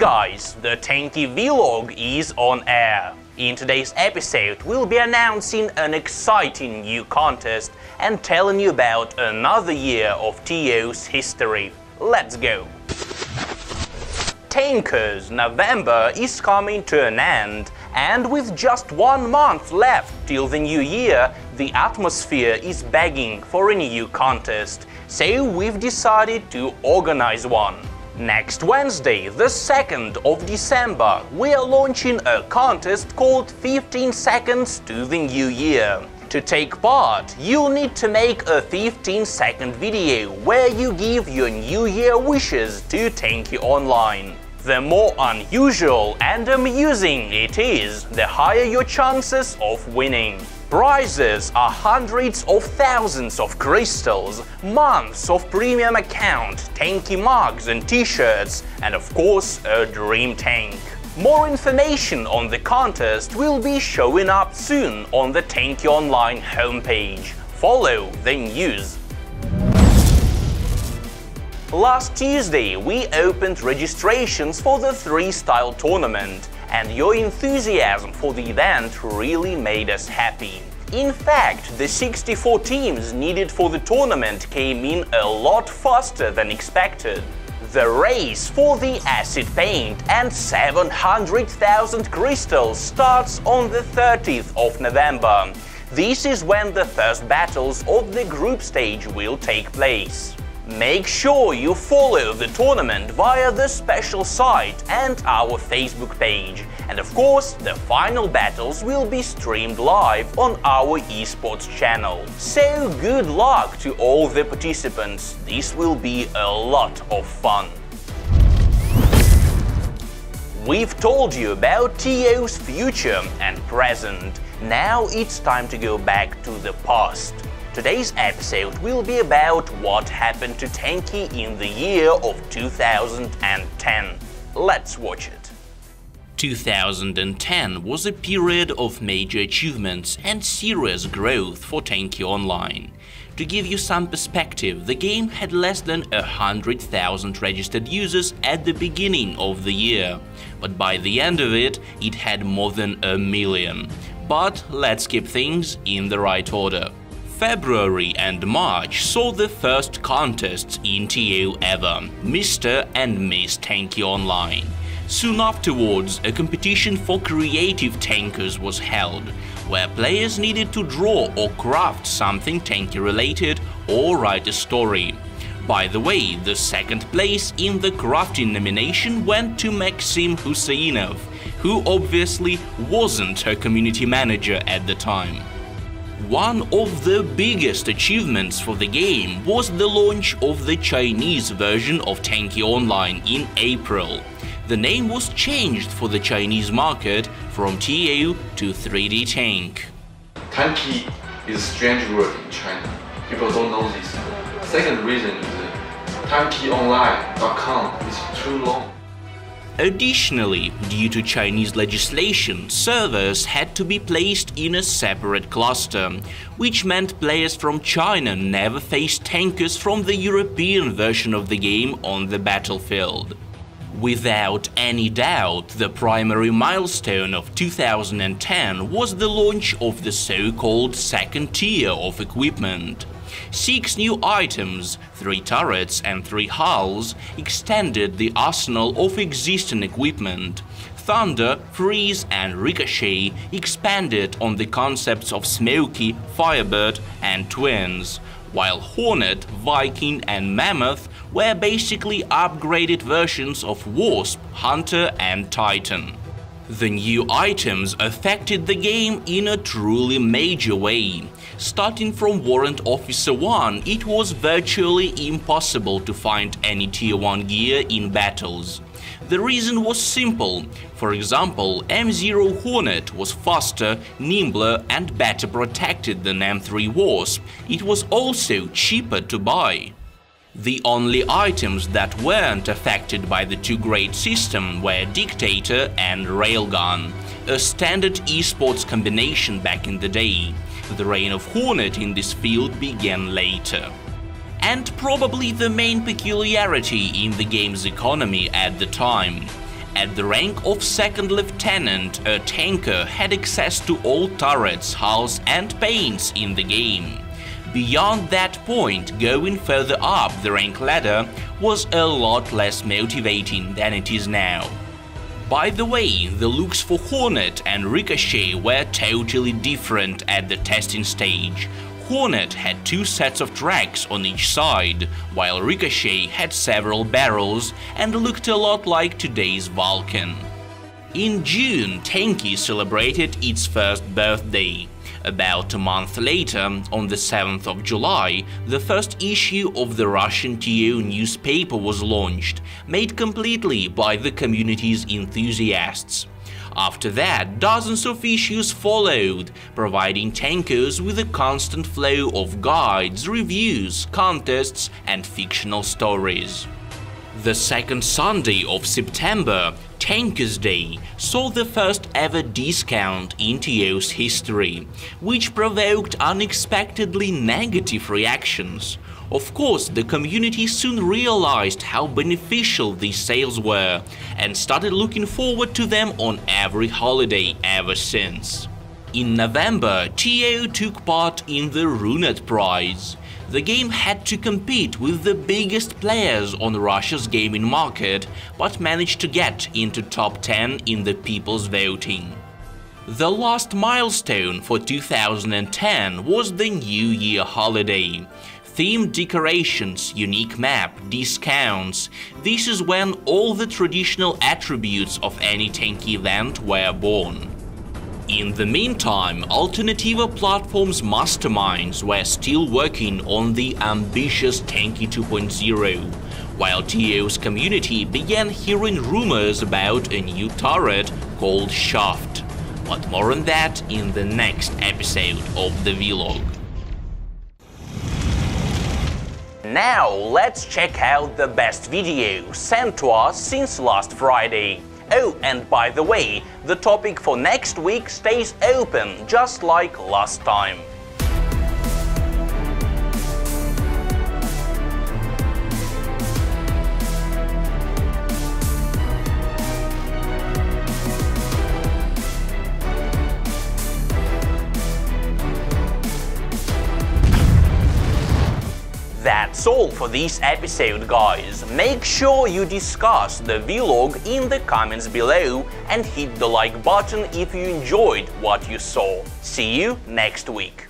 guys, the Tanki vlog is on air. In today's episode, we'll be announcing an exciting new contest and telling you about another year of TO's history. Let's go! Tankers November is coming to an end, and with just 1 month left till the new year, the atmosphere is begging for a new contest, so we've decided to organize one. Next Wednesday, the 2nd of December, we are launching a contest called 15 Seconds to the New Year. To take part, you'll need to make a 15-second video where you give your New Year wishes to tankionline. The more unusual and amusing it is, the higher your chances of winning. Prizes are hundreds of thousands of crystals, months of premium account, Tanki mugs and t-shirts, and of course a dream tank. More information on the contest will be showing up soon on the tankionline homepage. Follow the news. Last Tuesday, we opened registrations for the Freestyle tournament, and your enthusiasm for the event really made us happy. In fact, the 64 teams needed for the tournament came in a lot faster than expected. The race for the acid paint and 700,000 crystals starts on the 30th of November. This is when the first battles of the group stage will take place. Make sure you follow the tournament via the special site and our Facebook page. And of course, the final battles will be streamed live on our esports channel. So good luck to all the participants, this will be a lot of fun. We've told you about TO's future and present. Now it's time to go back to the past. Today's episode will be about what happened to Tanki in the year of 2010. Let's watch it. 2010 was a period of major achievements and serious growth for tankionline. To give you some perspective, the game had less than 100,000 registered users at the beginning of the year, but by the end of it, it had more than 1 million. But let's keep things in the right order. February and March saw the first contests in TO ever, Mr. and Miss Tankionline. Soon afterwards, a competition for creative tankers was held, where players needed to draw or craft something Tanki-related or write a story. By the way, the second place in the crafting nomination went to Maxim Husseinov, who obviously wasn't her community manager at the time. One of the biggest achievements for the game was the launch of the Chinese version of tankionline in April. The name was changed for the Chinese market from TO to 3D Tank. Tanki is a strange word in China. People don't know this. Second reason is tankionline.com is too long. Additionally, due to Chinese legislation, servers had to be placed in a separate cluster, which meant players from China never faced tankers from the European version of the game on the battlefield. Without any doubt, the primary milestone of 2010 was the launch of the so-called second tier of equipment. 6 new items, 3 turrets and 3 hulls, extended the arsenal of existing equipment. Thunder, Freeze and Ricochet expanded on the concepts of Smoky, Firebird and Twins, while Hornet, Viking and Mammoth were basically upgraded versions of Wasp, Hunter and Titan. The new items affected the game in a truly major way. Starting from Warrant Officer 1, it was virtually impossible to find any Tier 1 gear in battles. The reason was simple. For example, M0 Hornet was faster, nimbler and better protected than M3 Wasp. It was also cheaper to buy. The only items that weren't affected by the two-grade system were Dictator and Railgun, a standard esports combination back in the day. The reign of Hornet in this field began later. And probably the main peculiarity in the game's economy at the time. At the rank of second lieutenant, a tanker had access to all turrets, hulls and paints in the game. Beyond that point, going further up the rank ladder was a lot less motivating than it is now. By the way, the looks for Hornet and Ricochet were totally different at the testing stage. Hornet had 2 sets of tracks on each side, while Ricochet had several barrels and looked a lot like today's Vulcan. In June, Tanki celebrated its first birthday. About a month later, on the 7th of July, the first issue of the Russian TO newspaper was launched, made completely by the community's enthusiasts. After that, dozens of issues followed, providing tankers with a constant flow of guides, reviews, contests and fictional stories. The second Sunday of September, Tankers Day, saw the first ever discount in TO's history, which provoked unexpectedly negative reactions. Of course, the community soon realized how beneficial these sales were and started looking forward to them on every holiday ever since. In November, TO took part in the Runet Prize. The game had to compete with the biggest players on Russia's gaming market, but managed to get into top 10 in the people's voting. The last milestone for 2010 was the New Year holiday. Themed decorations, unique map, discounts – this is when all the traditional attributes of any Tanki event were born. In the meantime, Alternativa Platform's masterminds were still working on the ambitious Tanki 2.0, while TO's community began hearing rumors about a new turret called Shaft. But more on that in the next episode of the vlog. Now let's check out the best video sent to us since last Friday. Oh, and by the way, the topic for next week stays open, just like last time. That's all for this episode, guys. Make sure you discuss the vlog in the comments below and hit the like button if you enjoyed what you saw. See you next week.